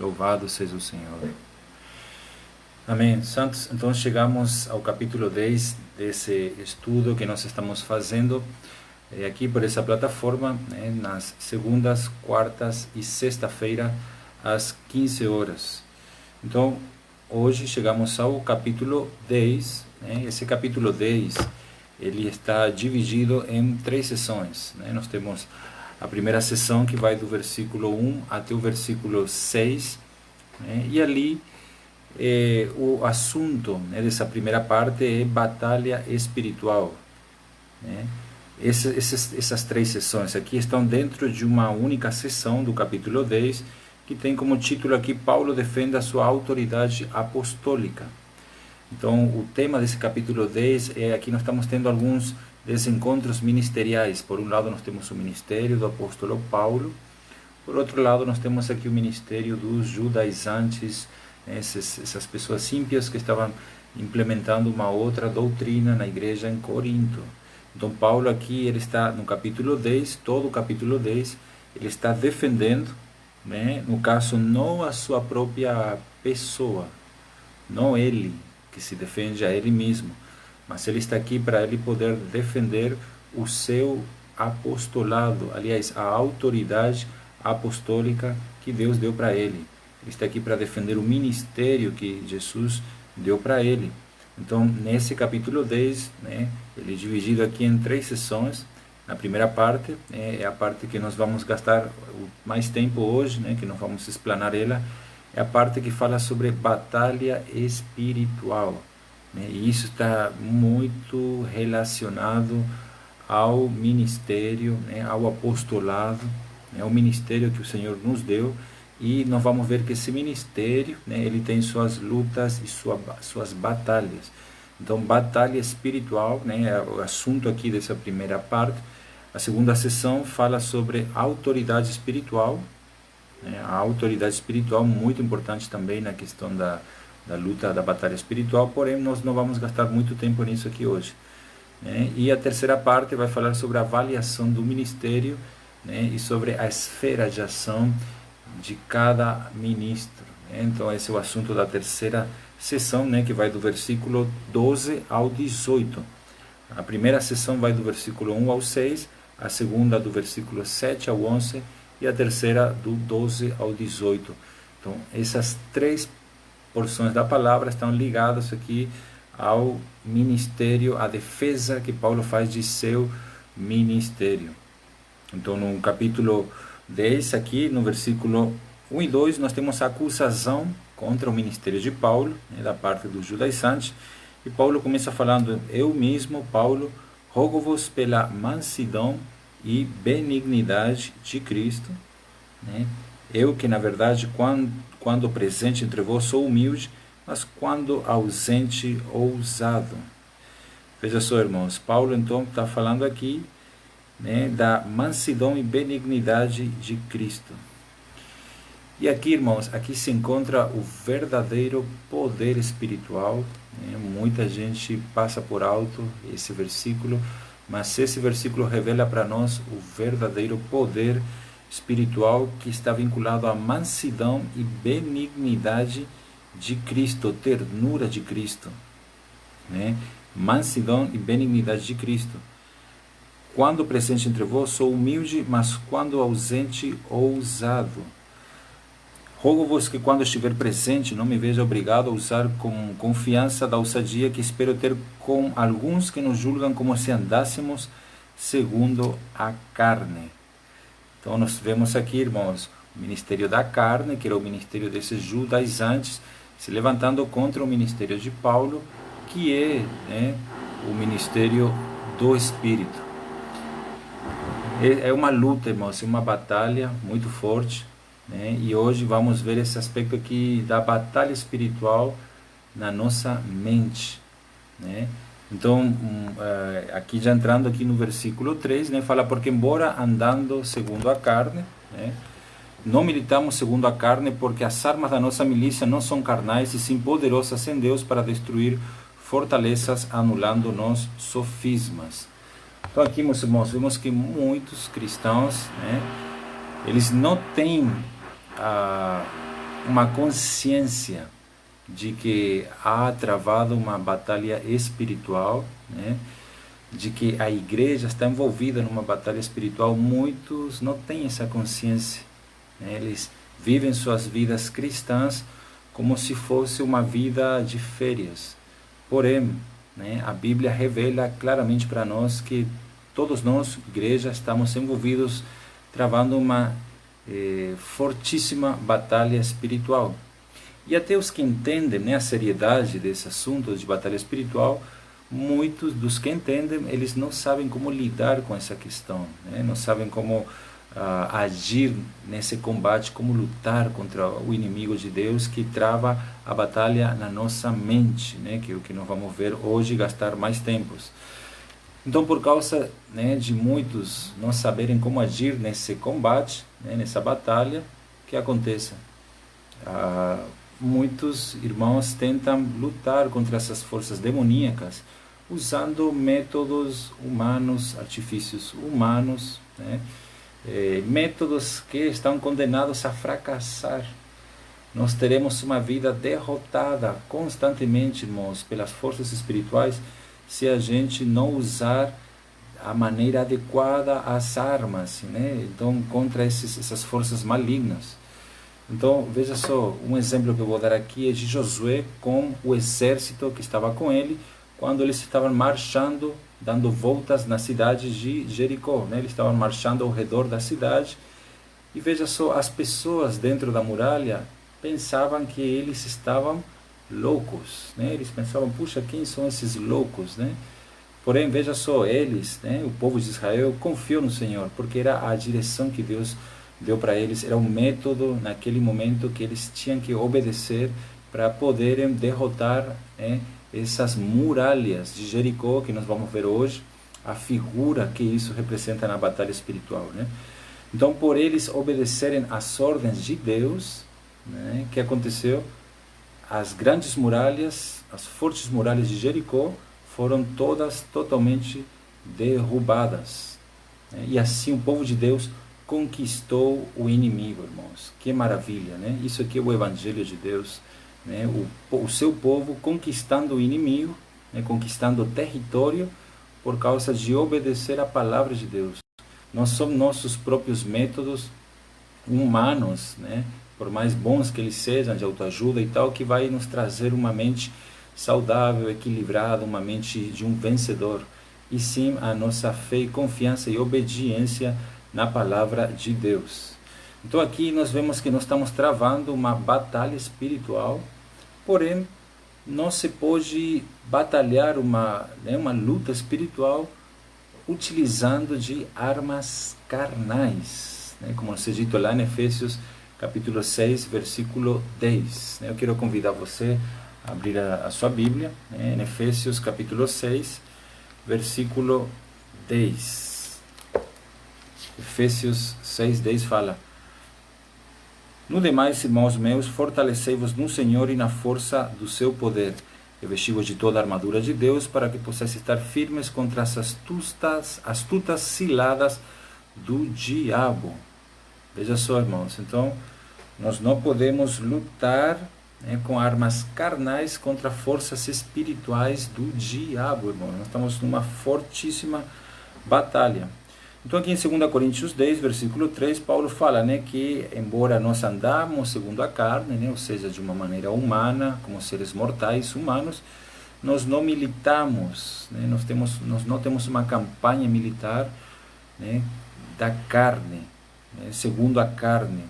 Louvado seja o Senhor. Amém. Santos, então chegamos ao capítulo 10 desse estudo que nós estamos fazendo aqui por essa plataforma, nas segundas, quartas e sexta-feira, às 15 horas. Então, hoje chegamos ao capítulo 10. Esse capítulo 10, ele está dividido em 3 sessões. Nós temos a primeira sessão, que vai do versículo 1 até o versículo 6, e ali o assunto dessa primeira parte é batalha espiritual. Essas 3 sessões aqui estão dentro de uma única sessão do capítulo 10, que tem como título aqui: Paulo defende a sua autoridade apostólica. Então, o tema desse capítulo 10 é: aqui nós estamos tendo alguns desencontros ministeriais. Por um lado, nós temos o ministério do apóstolo Paulo. Por outro lado, nós temos aqui o ministério dos judaizantes, essas pessoas ímpias que estavam implementando uma outra doutrina na igreja em Corinto. Então, Paulo aqui, ele está no capítulo 10, todo o capítulo 10, ele está defendendo, no caso, não a sua própria pessoa, não ele que se defende a ele mesmo, mas ele está aqui para ele poder defender o seu apostolado, aliás, a autoridade apostólica que Deus deu para ele. Ele está aqui para defender o ministério que Jesus deu para ele. Então, nesse capítulo 10, ele é dividido aqui em 3 sessões. Na primeira parte, é a parte que nós vamos gastar mais tempo hoje, que nós vamos explanar ela, é a parte que fala sobre batalha espiritual. E isso está muito relacionado ao ministério, ao apostolado, ao ministério que o Senhor nos deu. E nós vamos ver que esse ministério, ele tem suas lutas e suas batalhas. Então, batalha espiritual, é o assunto aqui dessa primeira parte. A segunda sessão fala sobre autoridade espiritual. A autoridade espiritual, muito importante também na questão da luta, da batalha espiritual, porém nós não vamos gastar muito tempo nisso aqui hoje. E a terceira parte vai falar sobre a avaliação do ministério, e sobre a esfera de ação de cada ministro. Então, esse é o assunto da terceira sessão, que vai do versículo 12 ao 18. A primeira sessão vai do versículo 1 ao 6, a segunda do versículo 7 ao 11, e a terceira do 12 ao 18. Então, essas 3 porções da palavra estão ligadas aqui ao ministério, à defesa que Paulo faz de seu ministério. Então, no capítulo 10, aqui no versículo 1 e 2, nós temos a acusação contra o ministério de Paulo, da parte dos judaizantes. E Paulo começa falando: eu mesmo, Paulo, rogo-vos pela mansidão e benignidade de Cristo, eu que na verdade quando presente entre vós sou humilde, mas quando ausente ousado. Veja só, irmãos, Paulo então está falando aqui, da mansidão e benignidade de Cristo. E aqui, irmãos, aqui se encontra o verdadeiro poder espiritual. Muita gente passa por alto esse versículo, mas esse versículo revela para nós o verdadeiro poder espiritual que está vinculado à mansidão e benignidade de Cristo, ternura de Cristo. Mansidão e benignidade de Cristo. Quando presente entre vós sou humilde, mas quando ausente ousado. Rogo-vos que quando estiver presente não me veja obrigado a usar com confiança da ousadia que espero ter com alguns que nos julgam como se andássemos segundo a carne. Então nós vemos aqui, irmãos, o ministério da carne, que era o ministério desses judaizantes, se levantando contra o ministério de Paulo, que é o ministério do Espírito. É uma luta, irmãos, é uma batalha muito forte. E hoje vamos ver esse aspecto aqui da batalha espiritual na nossa mente. Então, aqui já entrando aqui no versículo 3, fala: porque embora andando segundo a carne, não militamos segundo a carne, porque as armas da nossa milícia não são carnais, e sim poderosas em Deus para destruir fortalezas, anulando-nos sofismas. Então aqui, meus irmãos, vemos que muitos cristãos, eles não têm uma consciência de que há travado uma batalha espiritual, né? De que a igreja está envolvida numa batalha espiritual. Muitos não têm essa consciência, né? Eles vivem suas vidas cristãs como se fosse uma vida de férias. Porém, né, a Bíblia revela claramente para nós que todos nós, igreja, estamos envolvidos travando uma fortíssima batalha espiritual. E até os que entendem, né, a seriedade desse assunto de batalha espiritual, muitos dos que entendem, eles não sabem como lidar com essa questão, né? Não sabem como agir nesse combate, como lutar contra o inimigo de Deus que trava a batalha na nossa mente, né? Que é o que nós vamos ver hoje, gastar mais tempos. Então, por causa, né, de muitos não saberem como agir nesse combate, né, nessa batalha, o que acontece? Muitos irmãos tentam lutar contra essas forças demoníacas usando métodos humanos, artifícios humanos, né? Métodos que estão condenados a fracassar. Nós teremos uma vida derrotada constantemente, irmãos, pelas forças espirituais, se a gente não usar a maneira adequada as armas, né? Então, contra essas forças malignas. Então, veja só, um exemplo que eu vou dar aqui é de Josué com o exército que estava com ele, quando eles estavam marchando, dando voltas na cidade de Jericó, né? Eles estavam marchando ao redor da cidade, e veja só, as pessoas dentro da muralha pensavam que eles estavam loucos, né? Eles pensavam, puxa, quem são esses loucos, né? Porém, veja só, eles, né, o povo de Israel, confiou no Senhor, porque era a direção que Deus deu para eles, era um método naquele momento que eles tinham que obedecer para poderem derrotar, né, essas muralhas de Jericó, que nós vamos ver hoje, a figura que isso representa na batalha espiritual, né? Então, por eles obedecerem às ordens de Deus, né, que aconteceu? As grandes muralhas, as fortes muralhas de Jericó, foram todas totalmente derrubadas, né? E assim o povo de Deus conquistou o inimigo, irmãos. Que maravilha, né? Isso aqui é o Evangelho de Deus, né? O seu povo conquistando o inimigo, né? Conquistando o território por causa de obedecer a palavra de Deus. Não são nossos próprios métodos humanos, né? Por mais bons que eles sejam, de autoajuda e tal, que vai nos trazer uma mente saudável, equilibrada, uma mente de um vencedor, e sim a nossa fé e confiança e obediência na palavra de Deus. Então aqui nós vemos que nós estamos travando uma batalha espiritual, porém não se pode batalhar uma luta espiritual utilizando de armas carnais, né? Como é dito lá em Efésios capítulo 6, versículo 10. Eu quero convidar você a abrir a sua Bíblia, né, em Efésios capítulo 6, versículo 10. Efésios 6, 10 fala: No demais, irmãos meus, fortalecei-vos no Senhor e na força do seu poder, revesti-vos de toda a armadura de Deus, para que possais estar firmes contra as astutas ciladas do diabo. Veja só, irmãos, então nós não podemos lutar, né, com armas carnais contra forças espirituais do diabo, irmão. Nós estamos numa fortíssima batalha. Então aqui em 2 Coríntios 10, versículo 3, Paulo fala, né, que embora nós andamos segundo a carne, né, ou seja, de uma maneira humana, como seres mortais humanos, nós não militamos, né, nós não temos uma campanha militar, né, da carne, né, segundo a carne.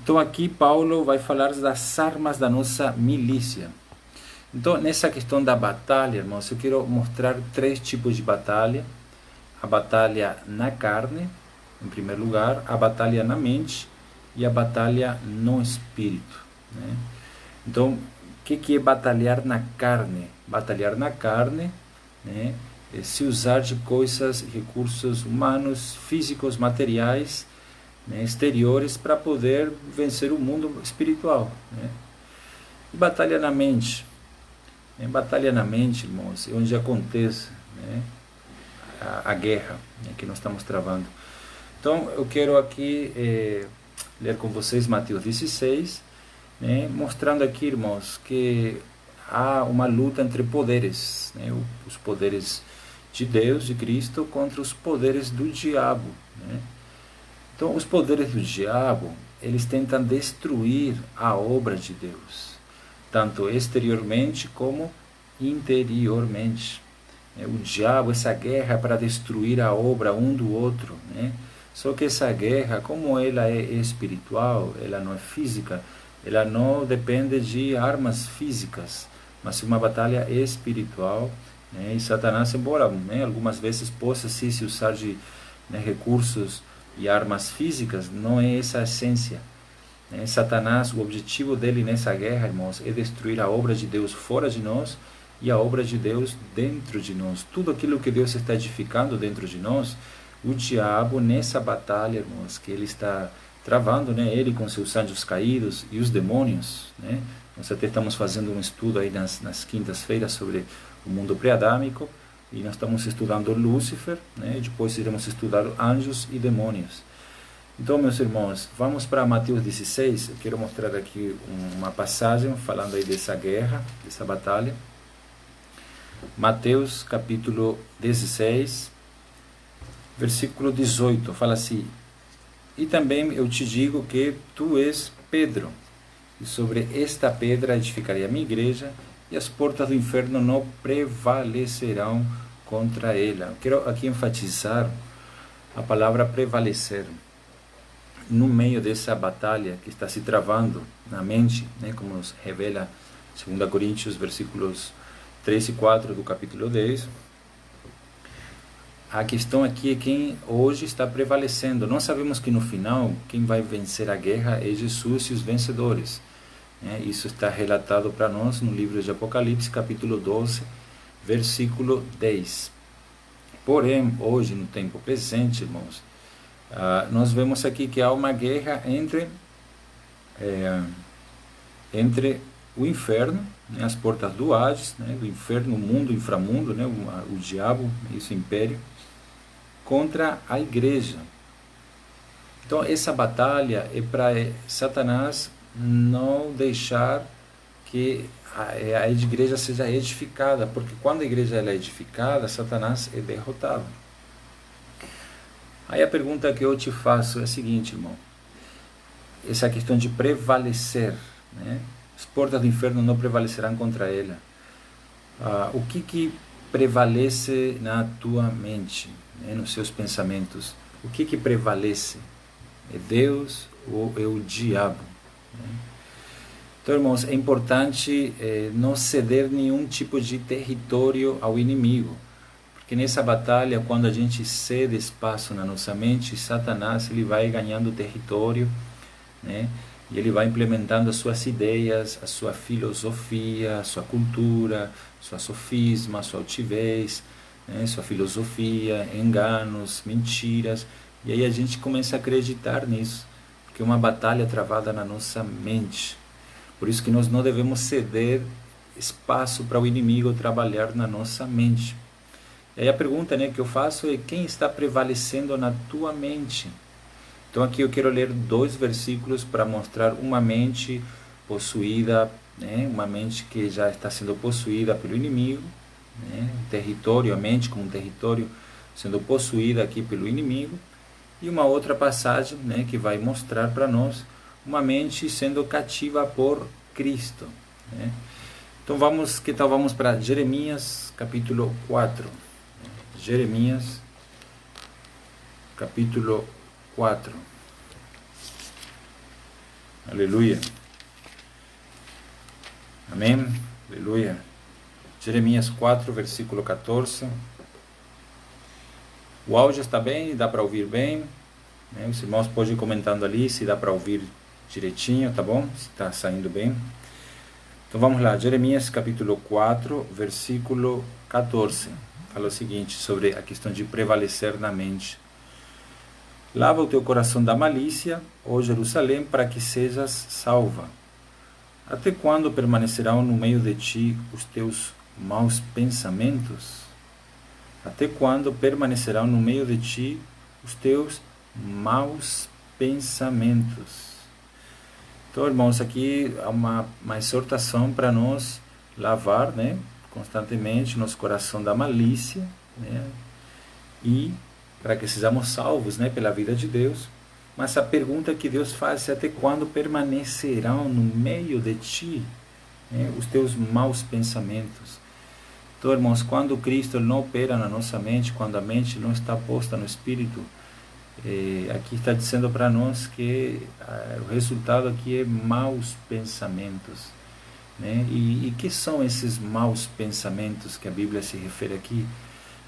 Então aqui Paulo vai falar das armas da nossa milícia. Então nessa questão da batalha, irmãos, eu quero mostrar 3 tipos de batalha. A batalha na carne, em primeiro lugar, a batalha na mente e a batalha no espírito, né? Então, o que é batalhar na carne? Batalhar na carne, né, é se usar de coisas, recursos humanos, físicos, materiais, né, exteriores, para poder vencer o mundo espiritual, né? E batalha na mente. Batalha na mente, irmãos, é onde acontece, né, a guerra, né, que nós estamos travando. Então eu quero aqui ler com vocês Mateus 16, né, mostrando aqui, irmãos, que há uma luta entre poderes, né, os poderes de Deus, de Cristo, contra os poderes do diabo, né? Então, os poderes do diabo, eles tentam destruir a obra de Deus, tanto exteriormente como interiormente. O diabo, essa guerra é para destruir a obra um do outro, né? Só que essa guerra, como ela é espiritual, ela não é física, ela não depende de armas físicas, mas uma batalha espiritual, né? E Satanás, embora, né, algumas vezes possa se usar de, né, recursos e armas físicas, não é essa a essência, né? Satanás, o objetivo dele nessa guerra, irmãos, é destruir a obra de Deus fora de nós e a obra de Deus dentro de nós. Tudo aquilo que Deus está edificando dentro de nós, o diabo, nessa batalha, irmãos, que ele está travando, né, ele com seus anjos caídos e os demônios, né? Nós até estamos fazendo um estudo aí nas quintas-feiras sobre o mundo pré-adâmico, e nós estamos estudando Lúcifer, né? E depois iremos estudar anjos e demônios. Então, meus irmãos, vamos para Mateus 16. Eu quero mostrar aqui uma passagem falando aí dessa guerra, dessa batalha. Mateus capítulo 16, versículo 18, fala assim: e também eu te digo que tu és Pedro, e sobre esta pedra edificarei a minha igreja, e as portas do inferno não prevalecerão contra ela. Eu quero aqui enfatizar a palavra prevalecer. No meio dessa batalha que está se travando na mente, né, como nos revela 2 Coríntios, versículos 3 e 4 do capítulo 10, a questão aqui é quem hoje está prevalecendo. Nós sabemos que no final, quem vai vencer a guerra é Jesus e os vencedores. Isso está relatado para nós no livro de Apocalipse, capítulo 12, versículo 10. Porém, hoje, no tempo presente, irmãos, nós vemos aqui que há uma guerra entre o inferno, né, as portas do Hades, né, do inferno, o mundo, o inframundo, né, o diabo, esse império, contra a igreja. Então, essa batalha é para Satanás não deixar que a igreja seja edificada, porque quando a igreja é edificada, Satanás é derrotado. Aí a pergunta que eu te faço é a seguinte, irmão: essa questão de prevalecer, né? As portas do inferno não prevalecerão contra ela. O que prevalece na tua mente, né, nos seus pensamentos? O que prevalece? É Deus ou é o diabo? Então, irmãos, é importante não ceder nenhum tipo de território ao inimigo, porque nessa batalha, quando a gente cede espaço na nossa mente, Satanás ele vai ganhando território, né? E ele vai implementando as suas ideias, a sua filosofia, a sua cultura, sua sofisma, sua altivez, né? Sua filosofia, enganos, mentiras, e aí a gente começa a acreditar nisso, porque é uma batalha travada na nossa mente. Por isso que nós não devemos ceder espaço para o inimigo trabalhar na nossa mente. E aí a pergunta, né, que eu faço é: quem está prevalecendo na tua mente? Então aqui eu quero ler 2 versículos para mostrar uma mente possuída, né, uma mente que já está sendo possuída pelo inimigo, né, um território, a mente como um território sendo possuída aqui pelo inimigo, e uma outra passagem, né, que vai mostrar para nós uma mente sendo cativa por Cristo, né? Então vamos para Jeremias capítulo 4. Jeremias capítulo 4. Aleluia. Amém. Aleluia. Jeremias 4, versículo 14. O áudio está bem? Dá para ouvir bem? Os irmãos podem ir comentando ali se dá para ouvir direitinho, tá bom? Se está saindo bem. Então vamos lá, Jeremias capítulo 4, versículo 14. Fala o seguinte sobre a questão de prevalecer na mente. Lava o teu coração da malícia, ó Jerusalém, para que sejas salva. Até quando permanecerão no meio de ti os teus maus pensamentos? Até quando permanecerão no meio de ti os teus maus pensamentos. Então, irmãos, aqui há uma exortação para nós lavar, né, constantemente nosso coração da malícia, né, e para que sejamos salvos, né, pela vida de Deus. Mas a pergunta que Deus faz é: até quando permanecerão no meio de ti, né, os teus maus pensamentos? Então, irmãos, quando Cristo não opera na nossa mente, quando a mente não está posta no Espírito, aqui está dizendo para nós que o resultado aqui é maus pensamentos, né? E que são esses maus pensamentos que a Bíblia se refere aqui?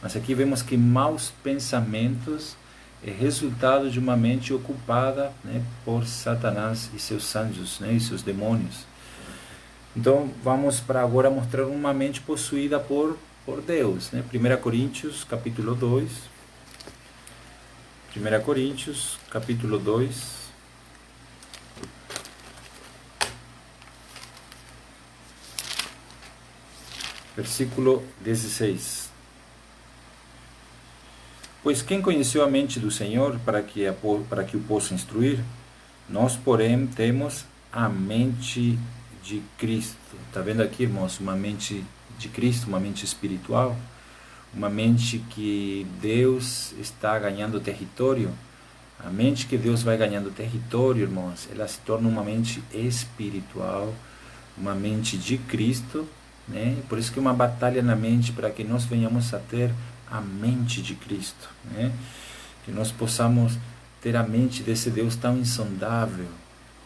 Mas aqui vemos que maus pensamentos é resultado de uma mente ocupada, né, por Satanás e seus anjos, né, e seus demônios. Então vamos para agora mostrar uma mente possuída por Deus, né? 1 Coríntios capítulo 2. 1 Coríntios, capítulo 2, versículo 16. Pois quem conheceu a mente do Senhor para que o possa instruir? Nós, porém, temos a mente de Cristo. Está vendo aqui, irmãos, uma mente de Cristo, uma mente espiritual? Uma mente que Deus está ganhando território. A mente que Deus vai ganhando território, irmãos, ela se torna uma mente espiritual, uma mente de Cristo, né? Por isso que uma batalha na mente para que nós venhamos a ter a mente de Cristo, né? Que nós possamos ter a mente desse Deus tão insondável,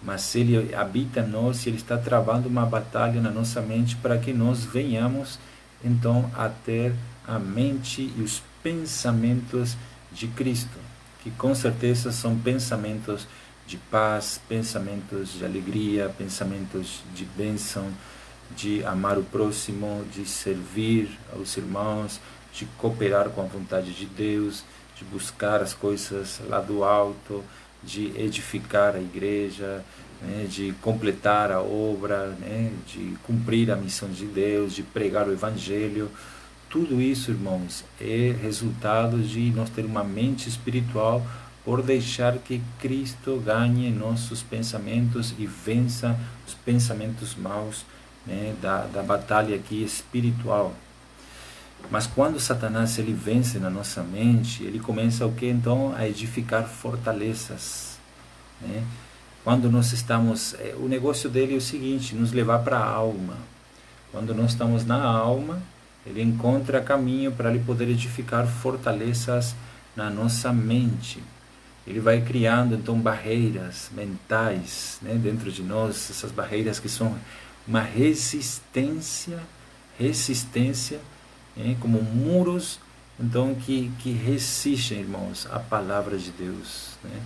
mas Ele habita em nós e Ele está travando uma batalha na nossa mente para que nós venhamos então a ter a mente e os pensamentos de Cristo, que com certeza são pensamentos de paz, pensamentos de alegria, pensamentos de bênção, de amar o próximo, de servir aos irmãos, de cooperar com a vontade de Deus, de buscar as coisas lá do alto, de edificar a igreja, né, de completar a obra, né, de cumprir a missão de Deus, de pregar o Evangelho. Tudo isso, irmãos, é resultado de nós ter uma mente espiritual por deixar que Cristo ganhe nossos pensamentos e vença os pensamentos maus, né, da batalha aqui espiritual. Mas quando Satanás ele vence na nossa mente, ele começa o que então? A edificar fortalezas, né? Quando nós estamos, o negócio dele é o seguinte: nos levar para a alma. Quando nós estamos na alma, ele encontra caminho para ele poder edificar fortalezas na nossa mente. Ele vai criando então barreiras mentais, né, dentro de nós, essas barreiras que são uma resistência, como muros, então que resistem, irmãos, à palavra de Deus, né?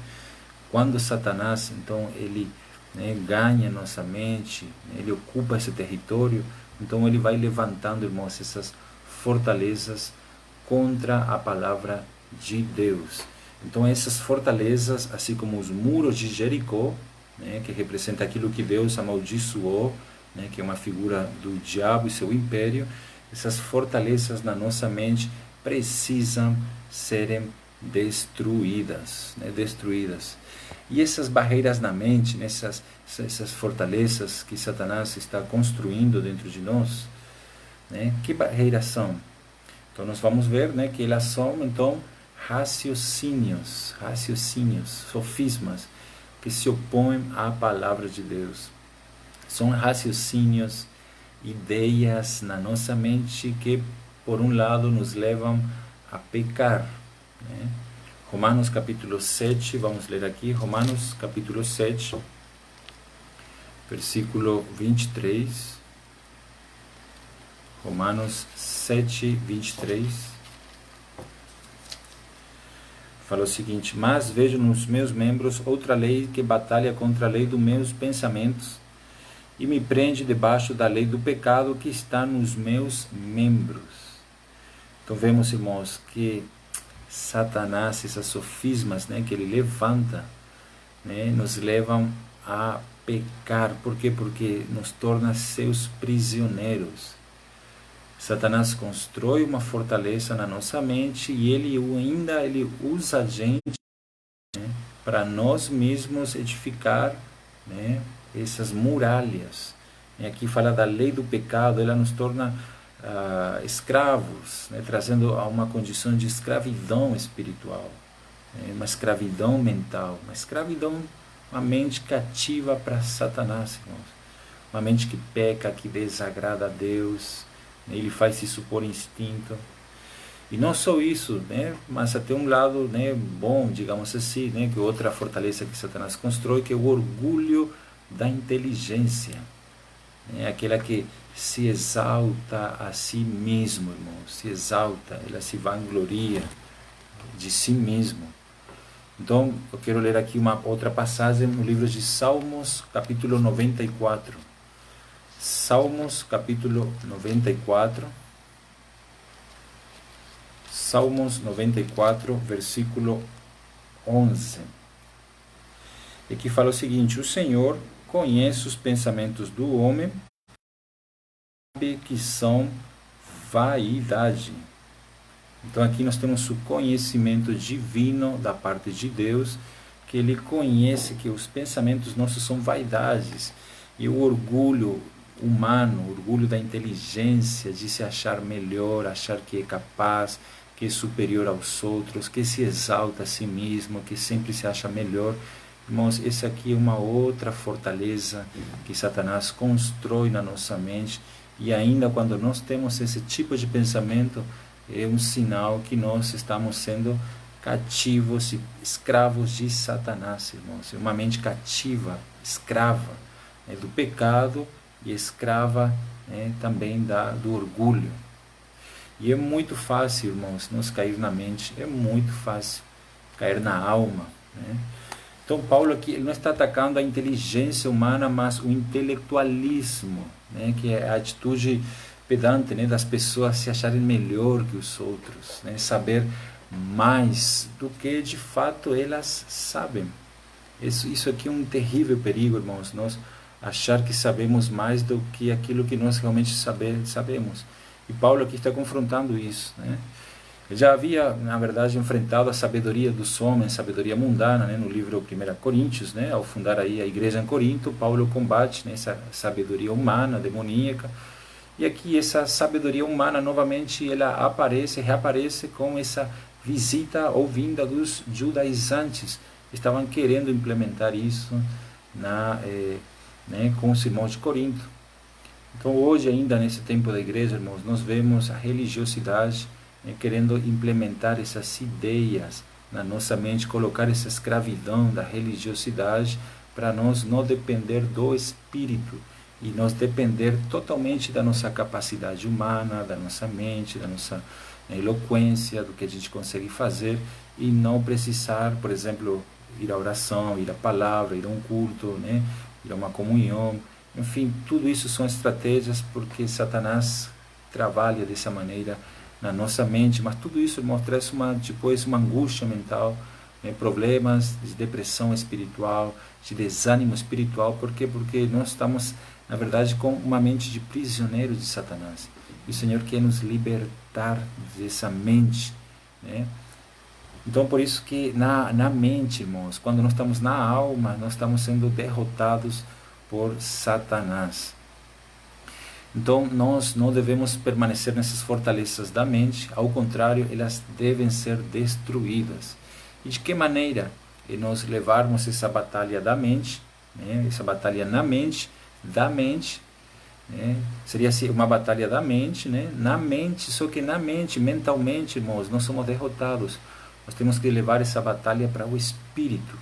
Quando Satanás então ele, né, ganha nossa mente, né, ele ocupa esse território, então ele vai levantando, irmãos, essas fortalezas contra a palavra de Deus. Então essas fortalezas, assim como os muros de Jericó, né, que representa aquilo que Deus amaldiçoou, né, que é uma figura do diabo e seu império, essas fortalezas na nossa mente precisam serem destruídas, né, destruídas. E essas barreiras na mente, essas fortalezas que Satanás está construindo dentro de nós, né, que barreiras são? Então nós vamos ver, né, que elas são então raciocínios, sofismas que se opõem à palavra de Deus. São raciocínios, ideias na nossa mente que, por um lado, nos levam a pecar, né? Romanos capítulo 7, vamos ler aqui, Romanos capítulo 7, versículo 23. Romanos 7, 23. Fala o seguinte: mas vejo nos meus membros outra lei que batalha contra a lei dos meus pensamentos e me prende debaixo da lei do pecado que está nos meus membros. Então vemos, irmãos, que Satanás, esses sofismas, né, que ele levanta, né, nos levam a pecar. Por quê? Porque nos torna seus prisioneiros. Satanás constrói uma fortaleza na nossa mente e ele usa a gente, né, para nós mesmos edificar, né, essas muralhas. E aqui fala da lei do pecado, ela nos torna escravos, né, trazendo a uma condição de escravidão espiritual, né, uma escravidão mental, uma mente cativa para Satanás, irmãos. Uma mente que peca, que desagrada a Deus, né, ele faz isso por instinto. E não só isso, né, mas até um lado, né, bom, digamos assim, né, que outra fortaleza que Satanás constrói, que é o orgulho da inteligência, né, aquela que se exalta a si mesmo, irmão, se exalta, ela se vangloria de si mesmo. Então, eu quero ler aqui uma outra passagem no livro de Salmos, capítulo 94. Salmos, capítulo 94. Salmos 94, versículo 11. E aqui fala o seguinte: o Senhor conhece os pensamentos do homem, sabe que são vaidade. Então aqui nós temos o conhecimento divino da parte de Deus, que Ele conhece que os pensamentos nossos são vaidades. E o orgulho humano, o orgulho da inteligência, de se achar melhor, achar que é capaz, que é superior aos outros, que se exalta a si mesmo, que sempre se acha melhor. Irmãos, essa aqui é uma outra fortaleza que Satanás constrói na nossa mente, e ainda quando nós temos esse tipo de pensamento, é um sinal que nós estamos sendo cativos e escravos de Satanás, irmãos. É uma mente cativa, escrava, né, do pecado, e escrava, né, também do orgulho. E é muito fácil, irmãos, nos cair na mente, é muito fácil cair na alma, né? Então Paulo aqui ele não está atacando a inteligência humana, mas o intelectualismo, né, que é a atitude pedante, né, das pessoas se acharem melhor que os outros, né, saber mais do que de fato elas sabem. Isso aqui é um terrível perigo, irmãos, nós achar que sabemos mais do que aquilo que nós realmente sabemos. E Paulo aqui está confrontando isso, né? Ele já havia, na verdade, enfrentado a sabedoria dos homens, sabedoria mundana, né, no livro 1 Coríntios, né, ao fundar aí a igreja em Corinto, Paulo combate, né, essa sabedoria humana, demoníaca, e aqui essa sabedoria humana, novamente, ela reaparece com essa visita ou vinda dos judaizantes, que estavam querendo implementar isso né, com os irmãos de Corinto. Então hoje ainda nesse tempo da igreja, irmãos, nós vemos a religiosidade, né, querendo implementar essas ideias na nossa mente, colocar essa escravidão da religiosidade para nós não depender do Espírito e nós depender totalmente da nossa capacidade humana, da nossa mente, da nossa eloquência, do que a gente consegue fazer e não precisar, por exemplo, ir à oração, ir à palavra, ir a um culto, né, ir a uma comunhão. Enfim, tudo isso são estratégias porque Satanás trabalha dessa maneira na nossa mente, mas tudo isso mostra depois uma angústia mental, né, problemas de depressão espiritual, de desânimo espiritual. Por quê? Porque nós estamos, na verdade, com uma mente de prisioneiro de Satanás. E o Senhor quer nos libertar dessa mente, né? Então, por isso que na mente, irmãos, quando nós estamos na alma, nós estamos sendo derrotados por Satanás. Então nós não devemos permanecer nessas fortalezas da mente, ao contrário, elas devem ser destruídas. E de que maneira? E nós levarmos essa batalha da mente, né? Essa batalha na mente, da mente, né? Seria assim, uma batalha da mente, né? Na mente, só que na mente, mentalmente, irmãos, nós somos derrotados. Nós temos que levar essa batalha para o Espírito.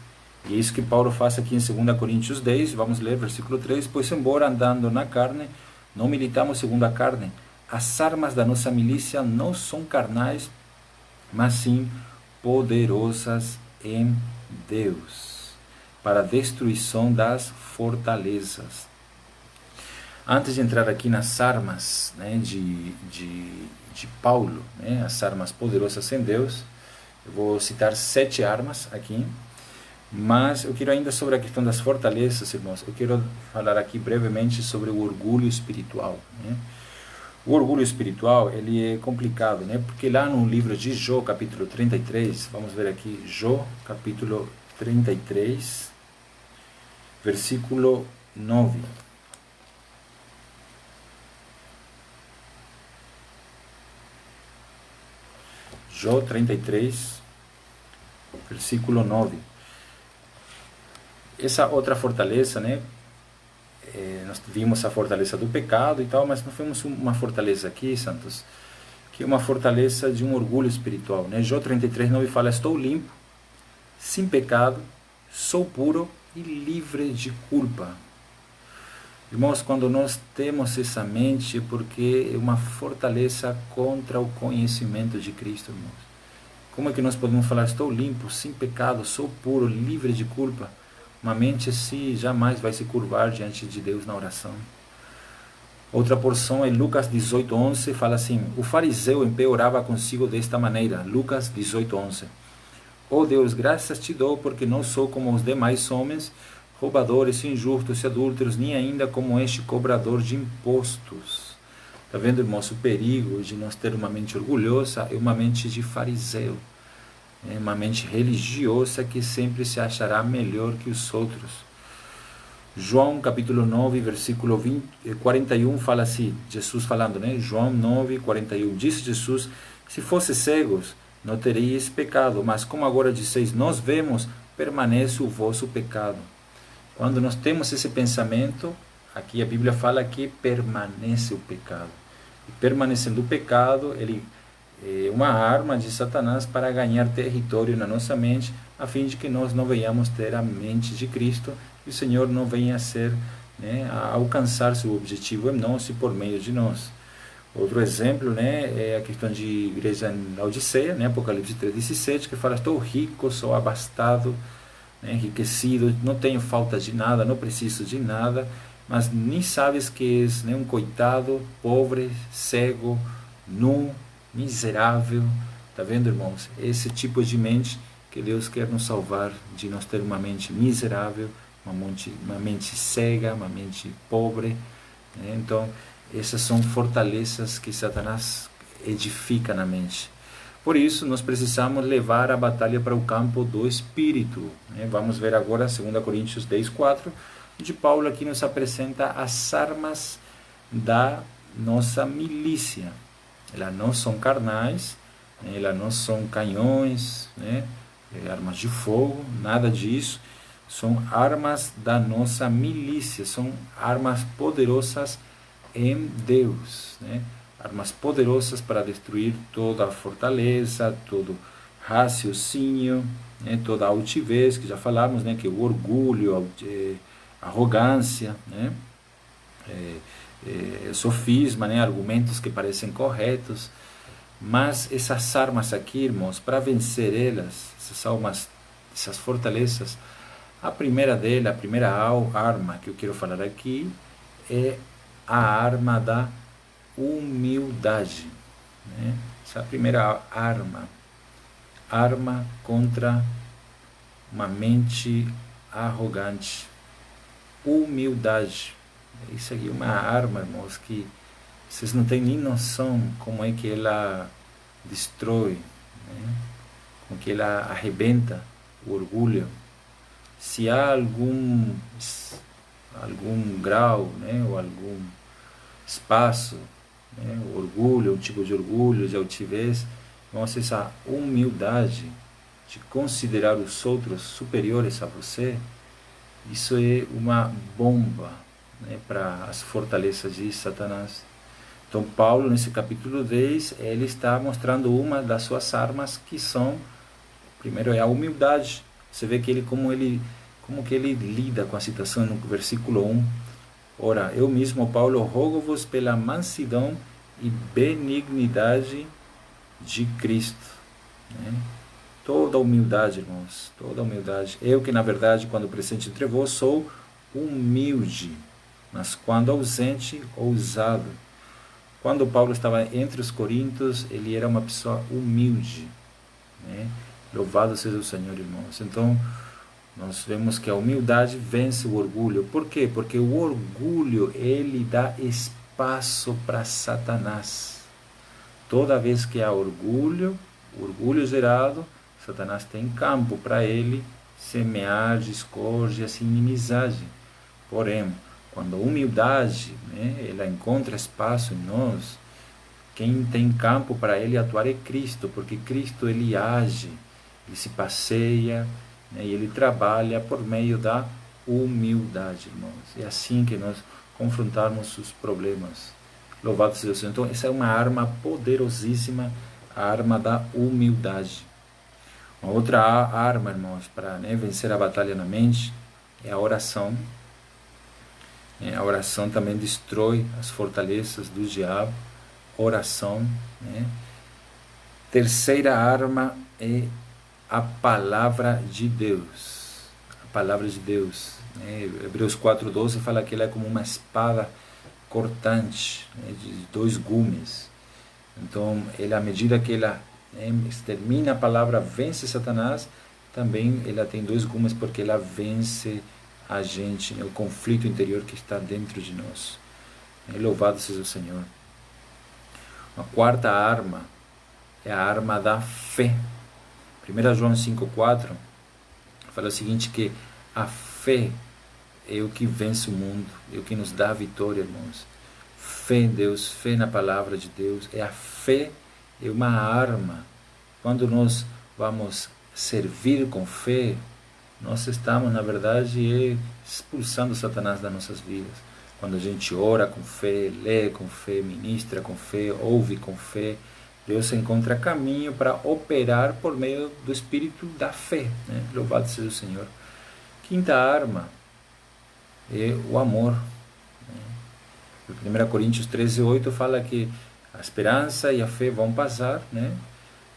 E é isso que Paulo faz aqui em 2 Coríntios 10, vamos ler versículo 3, pois embora andando na carne, não militamos segundo a carne, as armas da nossa milícia não são carnais, mas sim poderosas em Deus, para a destruição das fortalezas. Antes de entrar aqui nas armas, né, de Paulo, né, as armas poderosas em Deus, eu vou citar 7 armas aqui. Mas eu quero ainda sobre a questão das fortalezas, irmãos, eu quero falar aqui brevemente sobre o orgulho espiritual, né? O orgulho espiritual, ele é complicado, né? Porque lá no livro de Jó, capítulo 33, vamos ver aqui, Jó, capítulo 33, versículo 9. Jó 33, versículo 9. Essa outra fortaleza, né? Nós vimos a fortaleza do pecado e tal, mas nós vemos uma fortaleza aqui, santos, que é uma fortaleza de um orgulho espiritual, né? Jó 33, 9 fala: estou limpo, sem pecado, sou puro e livre de culpa. Irmãos, quando nós temos essa mente, é porque é uma fortaleza contra o conhecimento de Cristo, irmãos. Como é que nós podemos falar: estou limpo, sem pecado, sou puro, livre de culpa? Uma mente assim jamais vai se curvar diante de Deus na oração. Outra porção é Lucas 18:11, fala assim: o fariseu em pé orava consigo desta maneira. Lucas 18:11. Oh Deus, graças te dou, porque não sou como os demais homens, roubadores, injustos e adúlteros, nem ainda como este cobrador de impostos. Está vendo, irmãos, o perigo de nós ter uma mente orgulhosa? É uma mente de fariseu. É uma mente religiosa que sempre se achará melhor que os outros. João capítulo 9, versículo 41 fala assim, Jesus falando, né? João 9, 41. Disse Jesus: se fosse cegos, não teríeis pecado, mas como agora disseis, nós vemos, permanece o vosso pecado. Quando nós temos esse pensamento, aqui a Bíblia fala que permanece o pecado. E permanecendo o pecado, ele é uma arma de Satanás para ganhar território na nossa mente, a fim de que nós não venhamos ter a mente de Cristo e o Senhor não venha a ser, né, a alcançar seu objetivo em nós e por meio de nós. Outro exemplo, né, é a questão de igreja na Odisseia, né, Apocalipse 3,17, que fala: estou rico, sou abastado, né, enriquecido, não tenho falta de nada, não preciso de nada, mas nem sabes que és, né, um coitado, pobre, cego, nu, miserável. Está vendo, irmãos? Esse tipo de mente que Deus quer nos salvar, de nós ter uma mente miserável, uma mente cega, uma mente pobre, né? Então, essas são fortalezas que Satanás edifica na mente. Por isso, nós precisamos levar a batalha para o campo do Espírito, né? Vamos ver agora 2 Coríntios 10, 4, onde Paulo aqui nos apresenta as armas da nossa milícia. Elas não são carnais, né? Elas não são canhões, né? Armas de fogo, nada disso. São armas da nossa milícia, são armas poderosas em Deus, né? Armas poderosas para destruir toda a fortaleza, todo raciocínio, né? Toda a altivez, que já falamos, né? Que é o orgulho, a arrogância, né? Sofisma, né? Argumentos que parecem corretos. Mas essas armas aqui, irmãos, para vencer elas, essas fortalezas, a primeira arma que eu quero falar aqui é a arma da humildade, né? Essa é a primeira arma contra uma mente arrogante. Humildade. Isso aqui é uma arma, irmãos, que vocês não têm nem noção como é que ela destrói, né? Como que ela arrebenta o orgulho. Se há algum grau, né, ou algum espaço, né, o orgulho, um tipo de orgulho, de altivez, nossa, essa humildade de considerar os outros superiores a você, isso é uma bomba, né, para as fortalezas de Satanás. Então Paulo, nesse capítulo 10, ele está mostrando uma das suas armas, que são, primeiro é a humildade. Você vê que como que ele lida com a situação no versículo 1. Ora, eu mesmo, Paulo, rogo-vos pela mansidão e benignidade de Cristo, né? Toda humildade, irmãos, toda humildade. Eu que, na verdade, quando presente entre vós, sou humilde, mas quando ausente, ousado. Quando Paulo estava entre os coríntios, ele era uma pessoa humilde, né? Louvado seja o Senhor, irmãos. Então, nós vemos que a humildade vence o orgulho. Por quê? Porque o orgulho, ele dá espaço para Satanás. Toda vez que há orgulho gerado, Satanás tem campo para ele semear discórdias e inimizade. Porém, quando a humildade, né, ela encontra espaço em nós, quem tem campo para ele atuar é Cristo, porque Cristo ele age, ele se passeia, né, e ele trabalha por meio da humildade, irmãos. É assim que nós confrontarmos os problemas. Louvado seja o Senhor. Então, essa é uma arma poderosíssima, a arma da humildade. Uma outra arma, irmãos, para, né, vencer a batalha na mente é a oração. A oração também destrói as fortalezas do diabo. Oração. Né? Terceira arma é a palavra de Deus. A palavra de Deus. Né? Hebreus 4:12 fala que ela é como uma espada cortante, né, de 2 gumes. Então, à medida que ela, né, extermina a palavra, vence Satanás, também ela tem 2 gumes, porque ela vence a gente, né, o conflito interior que está dentro de nós. Louvado seja o Senhor. Uma quarta arma é a arma da fé. 1 João 5:4 fala o seguinte, que a fé é o que vence o mundo, é o que nos dá a vitória, irmãos. Fé em Deus, fé na palavra de Deus. A fé é uma arma. Quando nós vamos servir com fé, nós estamos, na verdade, expulsando Satanás das nossas vidas. Quando a gente ora com fé, lê com fé, ministra com fé, ouve com fé, Deus encontra caminho para operar por meio do Espírito da fé. Né? Louvado seja o Senhor. Quinta arma é o amor. 1 Coríntios 13:8 fala que a esperança e a fé vão passar, né?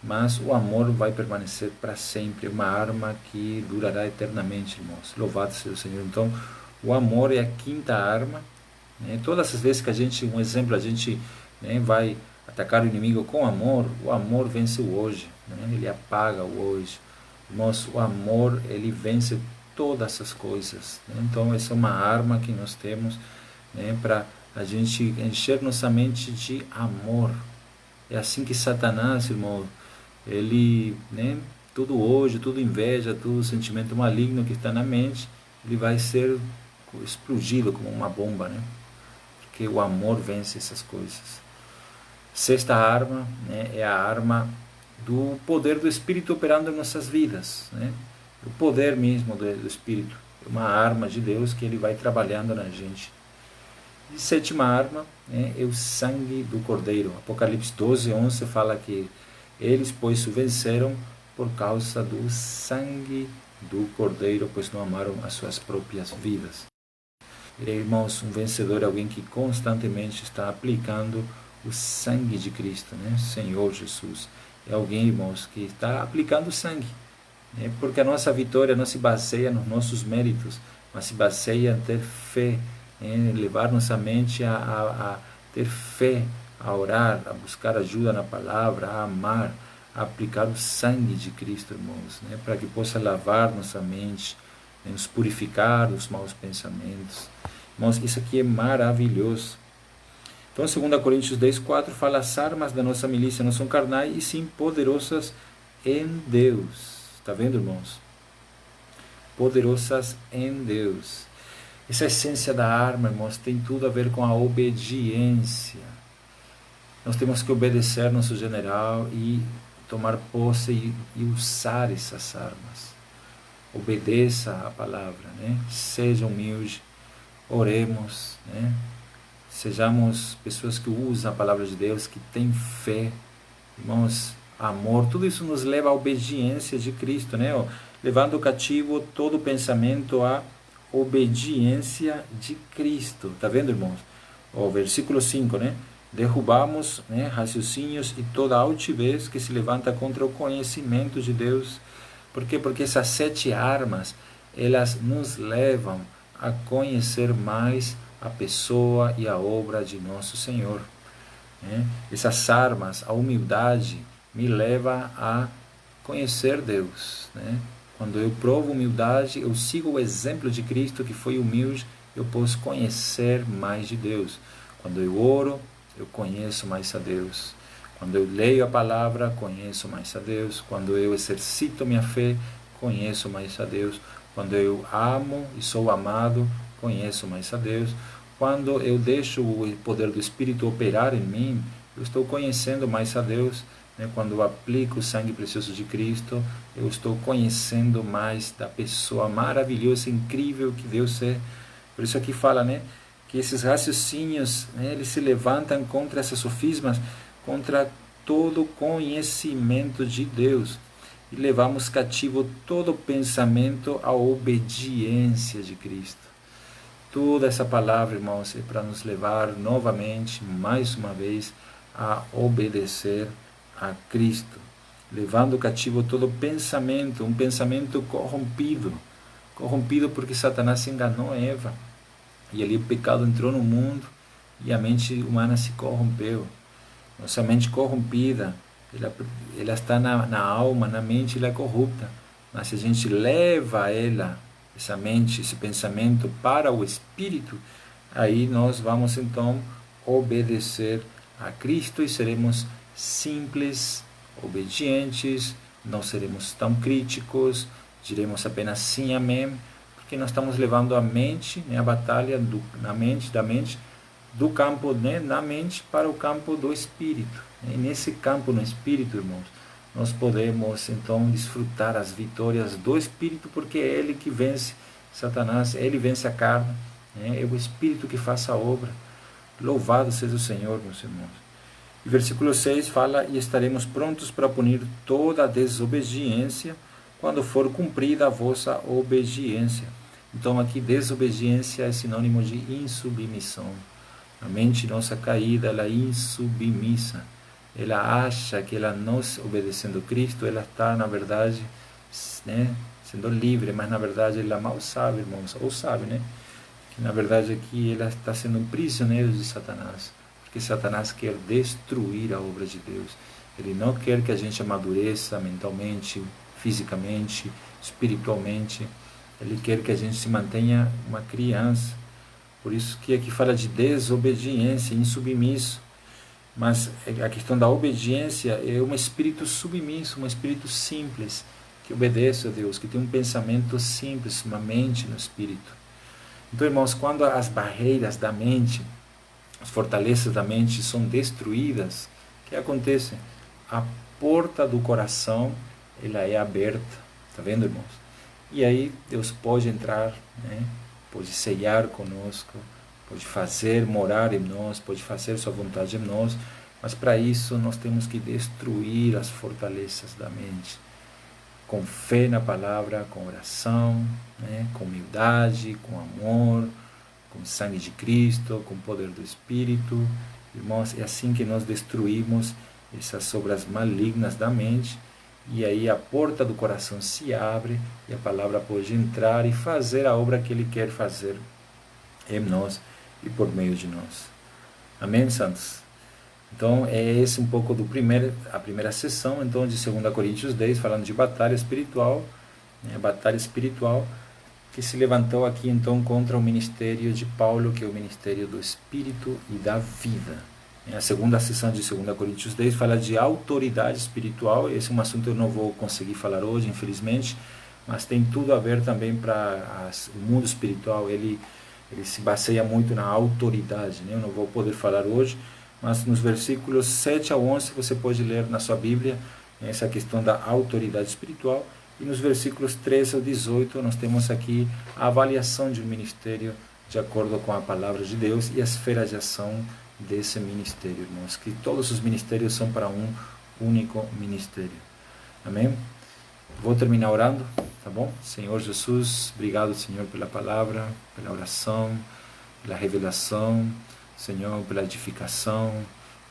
Mas o amor vai permanecer para sempre, uma arma que durará eternamente, irmãos. Louvado seja o Senhor. Então, o amor é a quinta arma. Né? Todas as vezes que a gente, um exemplo, a gente, né, vai atacar o inimigo com amor, o amor vence o hoje, né? Ele apaga o hoje. Irmãos, o amor, ele vence todas essas coisas. Né? Então, essa é uma arma que nós temos, né, para a gente encher nossa mente de amor. É assim que Satanás, irmão, ele, né, tudo hoje, tudo inveja, tudo sentimento maligno que está na mente, ele vai ser explodido como uma bomba, né? Porque o amor vence essas coisas. Sexta arma, né, é a arma do poder do Espírito operando em nossas vidas, né? O poder mesmo do Espírito, é uma arma de Deus que ele vai trabalhando na gente. E sétima arma, né, é o sangue do Cordeiro. Apocalipse 12:11 fala que eles, pois, o venceram por causa do sangue do Cordeiro, pois não amaram as suas próprias vidas. Irmãos, um vencedor é alguém que constantemente está aplicando o sangue de Cristo, né? Senhor Jesus. É alguém, irmãos, que está aplicando o sangue. Né? Porque a nossa vitória não se baseia nos nossos méritos, mas se baseia em ter fé, em levar nossa mente a ter fé, a orar, a buscar ajuda na palavra, a amar, a aplicar o sangue de Cristo, irmãos, né? Para que possa lavar nossa mente, né? Nos purificar dos maus pensamentos. Irmãos, isso aqui é maravilhoso. Então, 2 Coríntios 10:4 fala: as armas da nossa milícia não são carnais, e sim poderosas em Deus. Está vendo, irmãos? Poderosas em Deus. Essa essência da arma, irmãos, tem tudo a ver com a obediência. Nós temos que obedecer nosso general e tomar posse e usar essas armas. Obedeça a palavra, né? Seja humilde, oremos, né? Sejamos pessoas que usam a palavra de Deus, que têm fé, irmãos, amor. Tudo isso nos leva à obediência de Cristo, né? Levando cativo todo pensamento à obediência de Cristo. Tá vendo, irmãos? O versículo 5, né? Derrubamos, né, raciocínios e toda altivez que se levanta contra o conhecimento de Deus. Por quê? Porque essas 7 armas, elas nos levam a conhecer mais a pessoa e a obra de nosso Senhor. Né? Essas armas, a humildade, me leva a conhecer Deus. Né? Quando eu provo humildade, eu sigo o exemplo de Cristo que foi humilde, eu posso conhecer mais de Deus. Quando eu oro, eu conheço mais a Deus. Quando eu leio a palavra, conheço mais a Deus. Quando eu exercito minha fé, conheço mais a Deus. Quando eu amo e sou amado, conheço mais a Deus. Quando eu deixo o poder do Espírito operar em mim, eu estou conhecendo mais a Deus. Quando eu aplico o sangue precioso de Cristo, eu estou conhecendo mais da pessoa maravilhosa, incrível que Deus é. Por isso aqui fala, que esses raciocínios, eles se levantam contra esses sofismas, contra todo conhecimento de Deus. E levamos cativo todo pensamento à obediência de Cristo. Toda essa palavra, irmãos, é para nos levar novamente, mais uma vez, a obedecer a Cristo, levando cativo todo pensamento, um pensamento corrompido porque Satanás enganou Eva, e ali o pecado entrou no mundo, e a mente humana se corrompeu. Nossa mente corrompida, ela está na alma, na mente, ela é corrupta, mas se a gente leva essa mente, esse pensamento para o Espírito, aí nós vamos então obedecer a Cristo e seremos simples, obedientes, não seremos tão críticos, diremos apenas sim, amém, porque nós estamos levando a mente, a batalha da mente, do campo na mente para o campo do Espírito. E nesse campo no Espírito, irmãos, nós podemos então desfrutar as vitórias do Espírito, porque é Ele que vence Satanás, Ele vence a carne, é o Espírito que faz a obra. Louvado seja o Senhor, meus irmãos. E versículo 6 fala: e estaremos prontos para punir toda a desobediência quando for cumprida a vossa obediência. Então aqui desobediência é sinônimo de insubmissão. A mente nossa caída, ela é insubmissa. Ela acha que ela não obedecendo Cristo, ela está na verdade sendo livre, mas na verdade ela mal sabe, irmãos, ou sabe, que na verdade aqui ela está sendo um prisioneiro de Satanás. Porque Satanás quer destruir a obra de Deus. Ele não quer que a gente amadureça mentalmente, fisicamente, espiritualmente. Ele quer que a gente se mantenha uma criança. Por isso que aqui fala de desobediência, insubmisso. Mas a questão da obediência é um espírito submisso, um espírito simples, que obedece a Deus, que tem um pensamento simples, uma mente no espírito. Então, irmãos, quando as barreiras da mente, as fortalezas da mente são destruídas, o que acontece? A porta do coração, ela é aberta, está vendo, irmãos? E aí Deus pode entrar, pode ceiar conosco, pode fazer morar em nós, pode fazer sua vontade em nós, mas para isso nós temos que destruir as fortalezas da mente, com fé na palavra, com oração, com humildade, com amor, com o sangue de Cristo, com o poder do Espírito. Irmãos, é assim que nós destruímos essas obras malignas da mente, e aí a porta do coração se abre e a palavra pode entrar e fazer a obra que Ele quer fazer em nós e por meio de nós. Amém, santos? Então, é esse um pouco a primeira sessão então, de 2 Coríntios 10, falando de batalha espiritual, a batalha espiritual que se levantou aqui então contra o ministério de Paulo, que é o ministério do Espírito e da vida. A segunda sessão de 2 Coríntios 10 fala de autoridade espiritual. Esse é um assunto que eu não vou conseguir falar hoje, infelizmente, mas tem tudo a ver também para o mundo espiritual. Ele se baseia muito na autoridade, Eu não vou poder falar hoje, mas nos versículos 7 a 11 você pode ler na sua Bíblia essa questão da autoridade espiritual. E nos versículos 13 ao 18 nós temos aqui a avaliação de um ministério de acordo com a palavra de Deus e a esfera de ação desse ministério, irmãos. Que todos os ministérios são para um único ministério. Amém? Vou terminar orando, tá bom? Senhor Jesus, obrigado, Senhor, pela palavra, pela oração, pela revelação, Senhor, pela edificação.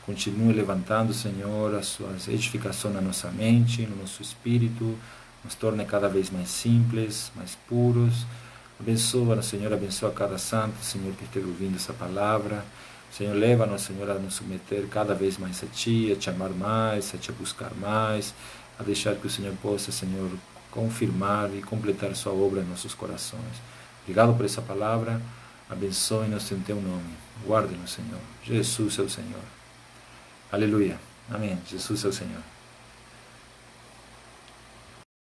Continue levantando, Senhor, as suas edificações na nossa mente, no nosso espírito. Nos torne cada vez mais simples, mais puros. Abençoa-nos, Senhor, abençoa cada santo, Senhor, que esteja ouvindo essa palavra. Senhor, leva-nos, Senhor, a nos submeter cada vez mais a Ti, a Te amar mais, a Te buscar mais, a deixar que o Senhor possa, Senhor, confirmar e completar Sua obra em nossos corações. Obrigado por essa palavra. Abençoe-nos em Teu nome. Guarde-nos, Senhor. Jesus é o Senhor. Aleluia. Amém. Jesus é o Senhor.